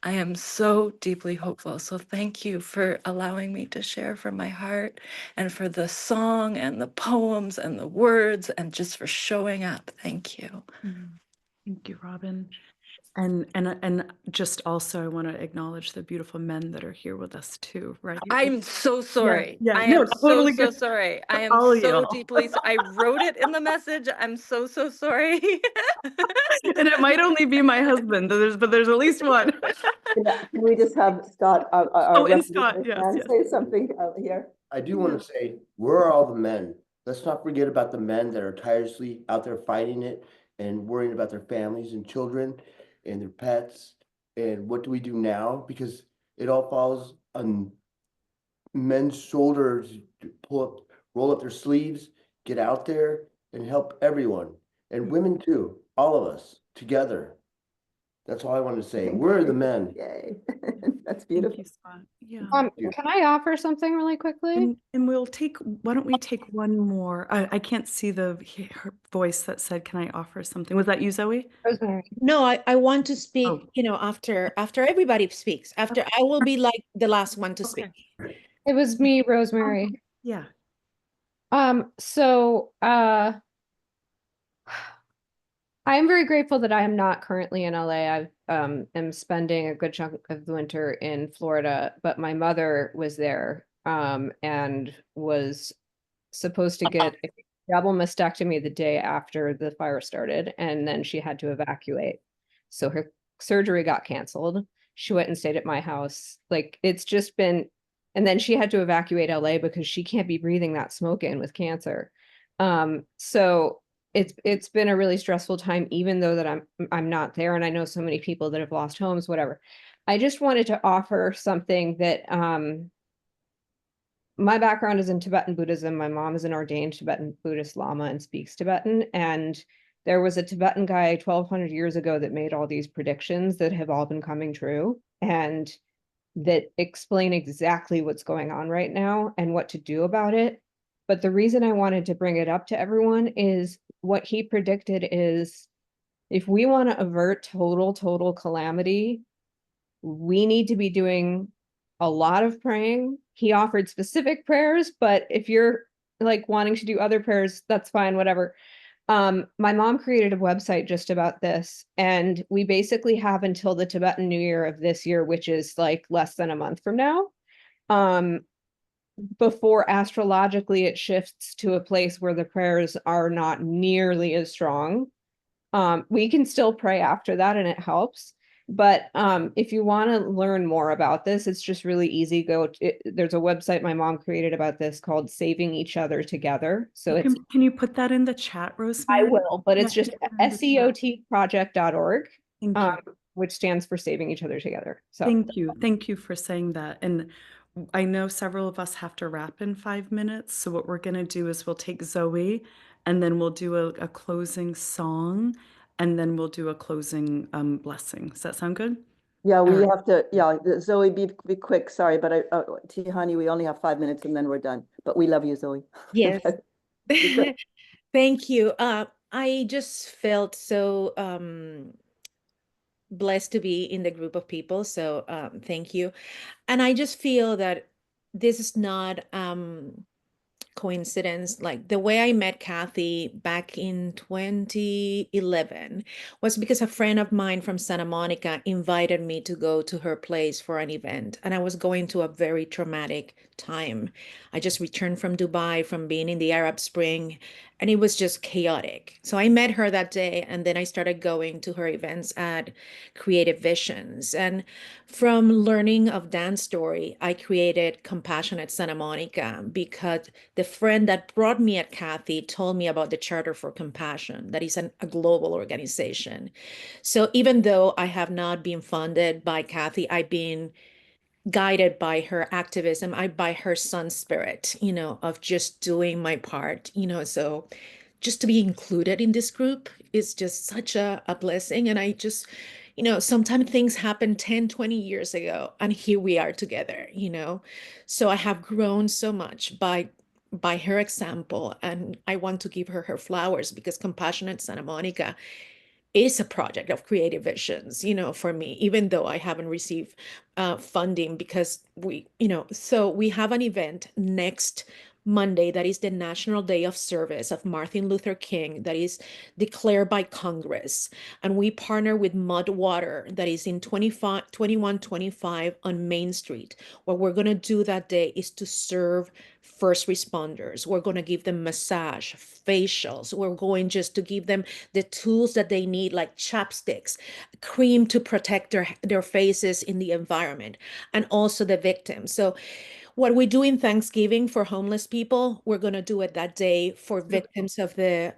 S6: I am so deeply hopeful. So thank you for allowing me to share from my heart, and for the song and the poems and the words, and just for showing up. Thank you.
S1: Thank you, Robin. And just also, I want to acknowledge the beautiful men that are here with us too, right?
S6: I'm so sorry.
S1: Yeah,
S6: I
S1: no,
S6: am
S1: totally
S6: so
S1: good.
S6: sorry. I am
S1: All of
S6: so
S1: y'all.
S6: deeply, I wrote it in the message. I'm so sorry.
S1: And it might only be my husband, but there's at least one.
S2: Can we just have Scott, our
S1: Oh, and Scott,
S2: representative
S1: yes,
S2: man,
S1: yes.
S2: say something here?
S7: I do want to say, where are all the men? Let's not forget about the men that are tirelessly out there fighting it and worrying about their families and children and their pets. And what do we do now? Because it all falls on men's shoulders to roll up their sleeves, get out there and help everyone. And women too, all of us together. That's all I want to say. We're the men.
S2: Yay. That's
S1: Thank
S2: beautiful.
S1: you, Scott. Yeah.
S8: Can I offer something really quickly?
S1: And we'll take, why don't we take one more? I can't see her voice that said, can I offer something? Was that you, Zoe?
S8: Rosemary.
S5: No, I want to speak,
S1: Oh.
S5: after everybody speaks. After I will be like the last one to speak.
S1: Okay.
S8: It was me, Rosemary.
S1: Yeah.
S8: So I am very grateful that I am not currently in LA. I am spending a good chunk of the winter in Florida, but my mother was there and was supposed to get a double mastectomy the day after the fire started, and then she had to evacuate. So her surgery got canceled. She went and stayed at my house. Like, it's just been, and then she had to evacuate LA because she can't be breathing that smoke in with cancer. So it's been a really stressful time, even though that I'm not there, and I know so many people that have lost homes, whatever. I just wanted to offer something that my background is in Tibetan Buddhism. My mom is an ordained Tibetan Buddhist Lama and speaks Tibetan. And there was a Tibetan guy 1200 years ago that made all these predictions that have all been coming true and that explain exactly what's going on right now and what to do about it. But the reason I wanted to bring it up to everyone is what he predicted is, if we want to avert total calamity, we need to be doing a lot of praying. He offered specific prayers, but if you're like wanting to do other prayers, that's fine, whatever. My mom created a website just about this, and we basically have until the Tibetan New Year of this year, which is like less than a month from now, before astrologically it shifts to a place where the prayers are not nearly as strong. We can still pray after that and it helps. But if you want to learn more about this, it's just really easy. There's a website my mom created about this called Saving Each Other Together. So
S1: Can you put that in the chat,
S8: I
S1: Rosemary?
S8: will, but it's just seotproject.org,
S1: Thank you.
S8: which stands for Saving Each Other Together. So
S1: Thank you. Thank you for saying that. And I know several of us have to wrap in 5 minutes. So what we're going to do is we'll take Zoe, and then we'll do a closing song, and then we'll do a closing blessing. Does that sound good?
S2: Yeah, we
S1: right.
S2: have to, Zoe, be quick. Sorry, but Tihane, we only have 5 minutes and then we're done. But we love you, Zoe.
S5: Yes. Thank you. I just felt so blessed to be in the group of people. So thank you. And I just feel that this is not coincidence. Like the way I met Kathy back in 2011 was because a friend of mine from Santa Monica invited me to go to her place for an event. And I was going to a very traumatic time. I just returned from Dubai from being in the Arab Spring, and it was just chaotic. So I met her that day, and then I started going to her events at Creative Visions. And from learning of Dan's story, I created Compassionate Santa Monica because the friend that brought me at Kathy told me about the Charter for Compassion, that is a global organization. So even though I have not been funded by Kathy, I've been guided by her activism, by her sun spirit, of just doing my part, so just to be included in this group is just such a blessing. And I just, sometimes things happen 10, 20 years ago, and here we are together, So I have grown so much by her example, and I want to give her flowers because Compassionate Santa Monica is a project of Creative Visions, for me, even though I haven't received funding because so we have an event next Monday that is the National Day of Service of Martin Luther King that is declared by Congress. And we partner with Mud Water that is in 2125 on Main Street. What we're going to do that day is to serve first responders. We're going to give them massage, facials. We're going just to give them the tools that they need, like chapsticks, cream to protect their faces in the environment, and also the victims. So what we do in Thanksgiving for homeless people, we're going to do it that day for victims of the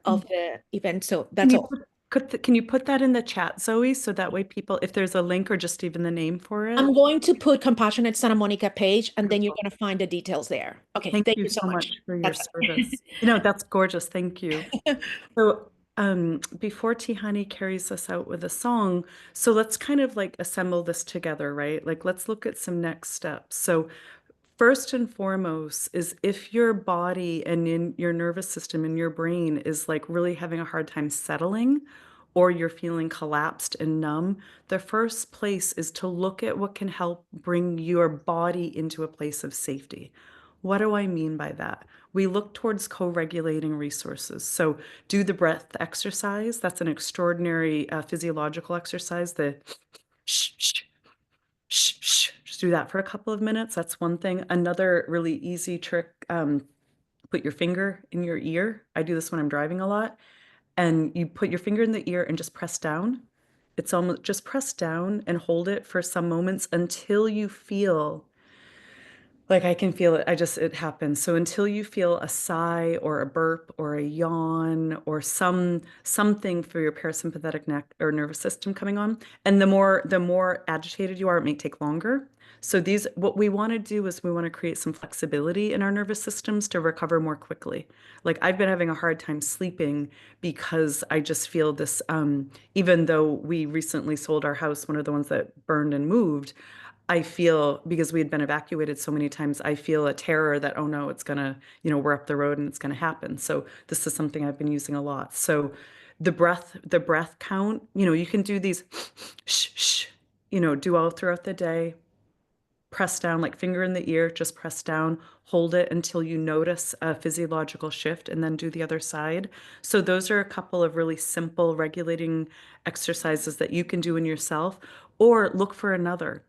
S5: event. So that's all.
S1: Can you put that in the chat, Zoe, so that way people, if there's a link or just even the name for it?
S5: I'm going to put Compassionate Santa Monica page, and then you're going to find the details there. Okay,
S1: Thank you
S5: you so
S1: so
S5: much.
S1: much for your
S5: That's it.
S1: service. That's gorgeous. Thank you. So before Tihane carries us out with a song, so let's kind of like assemble this together, right? Like let's look at some next steps. So first and foremost is if your body and in your nervous system and your brain is like really having a hard time settling, or you're feeling collapsed and numb, the first place is to look at what can help bring your body into a place of safety. What do I mean by that? We look towards co-regulating resources. So do the breath exercise. That's an extraordinary physiological exercise. The shh, shh, shh, shh. Just do that for a couple of minutes. That's one thing. Another really easy trick, put your finger in your ear. I do this when I'm driving a lot. And you put your finger in the ear and just press down. It's almost just press down and hold it for some moments until you feel like I can feel it. It happens. So until you feel a sigh or a burp or a yawn or something for your parasympathetic neck or nervous system coming on. And the more agitated you are, it may take longer. So what we want to do is we want to create some flexibility in our nervous systems to recover more quickly. Like I've been having a hard time sleeping because I just feel this, even though we recently sold our house, one of the ones that burned and moved, I feel, because we had been evacuated so many times, I feel a terror that, oh no, it's gonna, we're up the road and it's gonna happen. So this is something I've been using a lot. So the breath count, you can do these shh, shh, do all throughout the day. Press down, like finger in the ear, just press down, hold it until you notice a physiological shift, and then do the other side. So those are a couple of really simple regulating exercises that you can do in yourself, or look for another.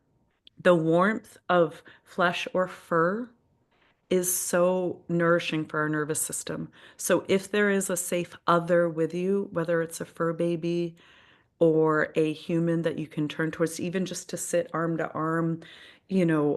S1: The warmth of flesh or fur is so nourishing for our nervous system. So if there is a safe other with you, whether it's a fur baby or a human that you can turn towards, even just to sit arm to arm,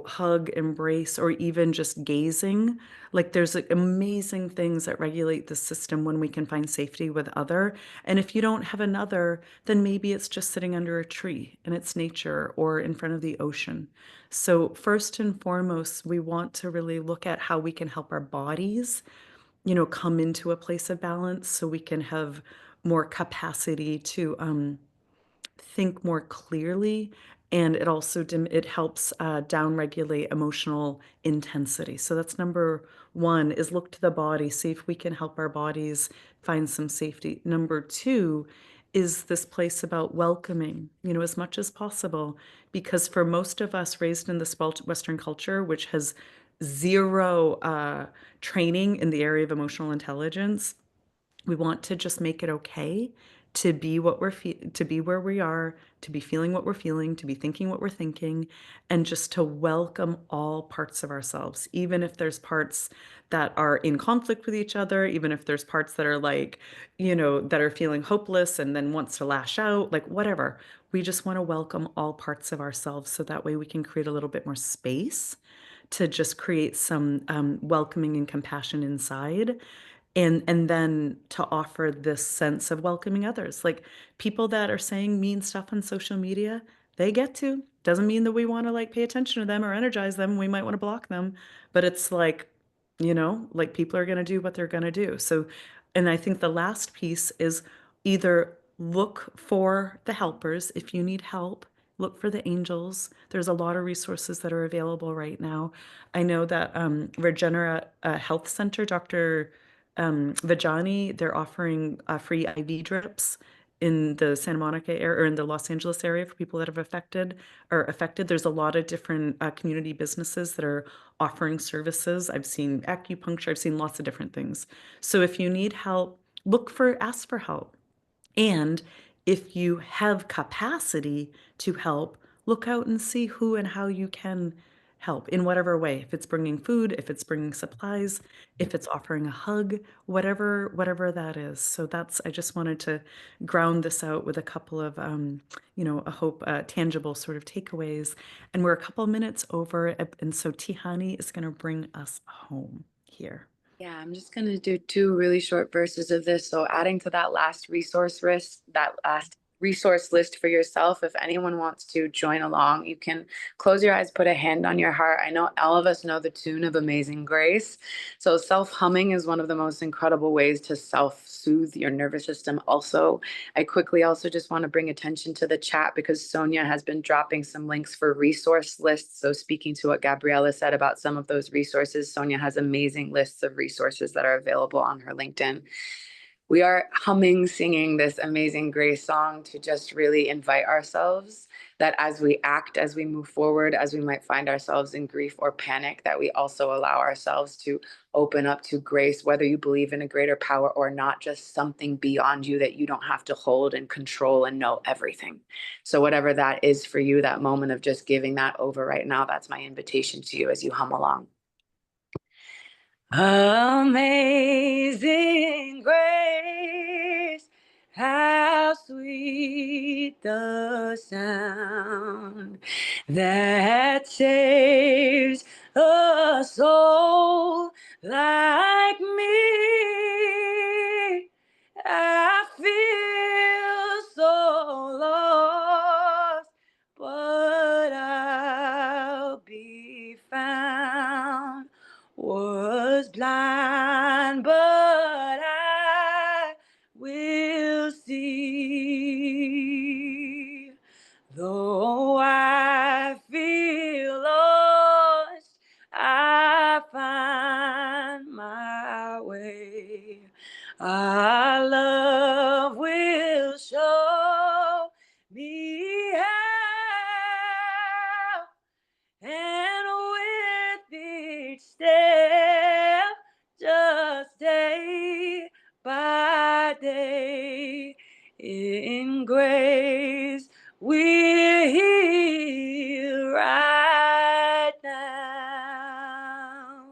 S1: hug, embrace, or even just gazing. Like there's amazing things that regulate the system when we can find safety with other. And if you don't have another, then maybe it's just sitting under a tree and it's nature or in front of the ocean. So first and foremost, we want to really look at how we can help our bodies, come into a place of balance so we can have more capacity to think more clearly, and it also it helps downregulate emotional intensity. So that's number one, is look to the body, see if we can help our bodies find some safety. Number two is this place about welcoming, as much as possible, because for most of us raised in this Western culture, which has zero training in the area of emotional intelligence. We want to just make it okay to be what to be where we are, to be feeling what we're feeling, to be thinking what we're thinking, and just to welcome all parts of ourselves, even if there's parts that are in conflict with each other, even if there's parts that are like, that are feeling hopeless and then wants to lash out, like whatever. We just want to welcome all parts of ourselves so that way we can create a little bit more space to just create some welcoming and compassion inside, and then to offer this sense of welcoming others. Like people that are saying mean stuff on social media, they get to. Doesn't mean that we want to like pay attention to them or energize them. We might want to block them, but it's like, like people are going to do what they're going to do. So, and I think the last piece is either look for the helpers if you need help. Look for the angels. There's a lot of resources that are available right now. I know that Regenera Health Center, Dr. Vajani, they're offering free IV drips in the Santa Monica area or in the Los Angeles area for people that have affected. There's a lot of different community businesses that are offering services. I've seen acupuncture, I've seen lots of different things. So if you need help, ask for help. And if you have capacity to help, look out and see who and how you can help in whatever way. If it's bringing food, if it's bringing supplies, if it's offering a hug, whatever that is. So I just wanted to ground this out with a couple of, I hope tangible sort of takeaways. And we're a couple minutes over, and so Tihane is going to bring us home here.
S4: Yeah, I'm just going to do 2 really short verses of this. So adding to that last resource list for yourself, if anyone wants to join along, you can close your eyes, put a hand on your heart. I know all of us know the tune of Amazing Grace. So self-humming is one of the most incredible ways to self-soothe your nervous system. Also, I quickly also just want to bring attention to the chat because Sonia has been dropping some links for resource lists. So speaking to what Gabriella said about some of those resources, Sonia has amazing lists of resources that are available on her LinkedIn. We are singing this Amazing Grace song to just really invite ourselves that as we act, as we move forward, as we might find ourselves in grief or panic, that we also allow ourselves to open up to grace, whether you believe in a greater power or not, just something beyond you that you don't have to hold and control and know everything. So whatever that is for you, that moment of just giving that over right now, that's my invitation to you as you hum along. Amazing grace, how sweet the sound that saves a soul like me. I feel so lost, but I'll be found. Was blind, but I will see. Though I feel lost, I find my way. Our love will show me how. And with each step, just day by day, in grace, we're here right now.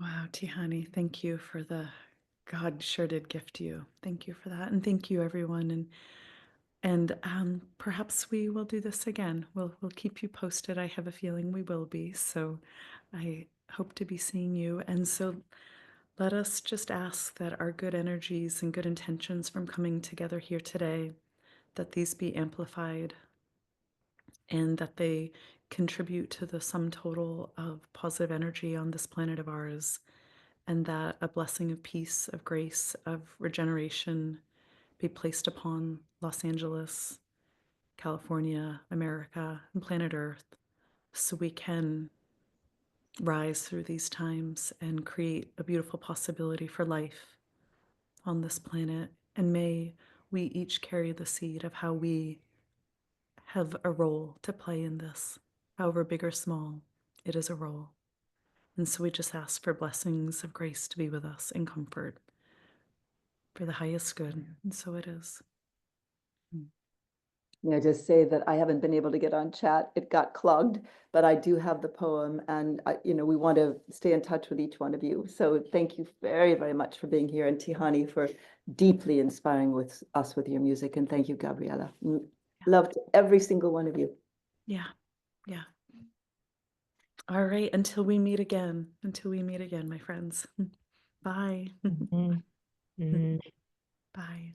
S1: Wow, Tihane, thank you for God sure did gift you. Thank you for that. And thank you, everyone. And perhaps we will do this again. We'll keep you posted. I have a feeling we will be. So I hope to be seeing you. And so let us just ask that our good energies and good intentions from coming together here today, that these be amplified and that they contribute to the sum total of positive energy on this planet of ours, and that a blessing of peace, of grace, of regeneration be placed upon Los Angeles, California, America, and planet Earth, so we can rise through these times and create a beautiful possibility for life on this planet. And may we each carry the seed of how we have a role to play in this, however big or small, it is a role. And so we just ask for blessings of grace to be with us and comfort for the highest good. And so it is.
S2: Yeah, just say that I haven't been able to get on chat. It got clogged, but I do have the poem, and we want to stay in touch with each one of you. So thank you very, very much for being here, and Tihane for deeply inspiring us with your music. And thank you, Gabriella. Love to every single one of you.
S1: Yeah. Yeah. All right. Until we meet again, my friends. Bye. Bye.